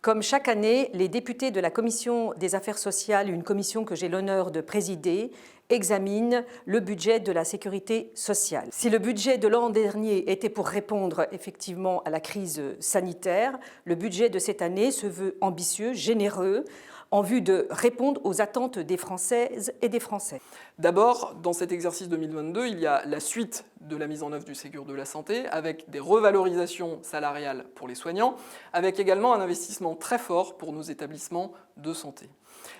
Comme chaque année, les députés de la Commission des affaires sociales, une commission que j'ai l'honneur de présider, examinent le budget de la sécurité sociale. Si le budget de l'an dernier était pour répondre effectivement à la crise sanitaire, le budget de cette année se veut ambitieux, généreux, en vue de répondre aux attentes des Françaises et des Français. D'abord, dans cet exercice 2022, il y a la suite de la mise en œuvre du Ségur de la santé, avec des revalorisations salariales pour les soignants, avec également un investissement très fort pour nos établissements de santé.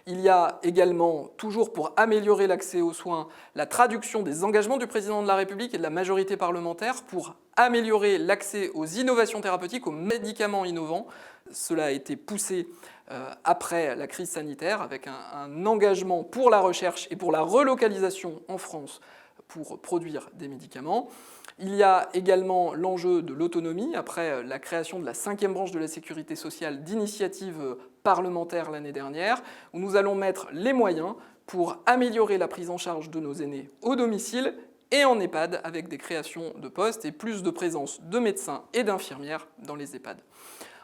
Il y a également, toujours pour améliorer l'accès aux soins, la traduction des engagements du président de la République et de la majorité parlementaire pour améliorer l'accès aux innovations thérapeutiques, aux médicaments innovants. Cela a été poussé après la crise sanitaire avec un engagement pour la recherche et pour la relocalisation en France pour produire des médicaments. Il y a également l'enjeu de l'autonomie, après la création de la 5e branche de la sécurité sociale d'initiative parlementaire l'année dernière, où nous allons mettre les moyens pour améliorer la prise en charge de nos aînés au domicile et en EHPAD, avec des créations de postes et plus de présence de médecins et d'infirmières dans les EHPAD.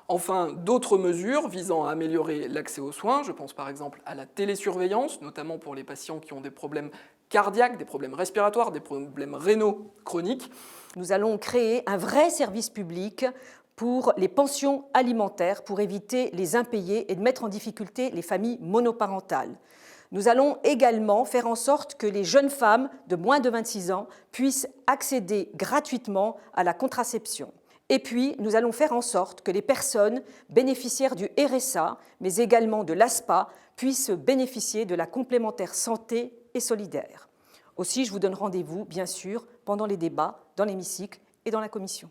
Enfin, d'autres mesures visant à améliorer l'accès aux soins, je pense par exemple à la télésurveillance, notamment pour les patients qui ont des problèmes cardiaques, des problèmes respiratoires, des problèmes rénaux chroniques. Nous allons créer un vrai service public pour les pensions alimentaires, pour éviter les impayés et de mettre en difficulté les familles monoparentales. Nous allons également faire en sorte que les jeunes femmes de moins de 26 ans puissent accéder gratuitement à la contraception. Et puis, nous allons faire en sorte que les personnes bénéficiaires du RSA, mais également de l'ASPA, puissent bénéficier de la complémentaire santé et solidaire. Aussi, je vous donne rendez-vous, bien sûr, pendant les débats, dans l'hémicycle et dans la commission.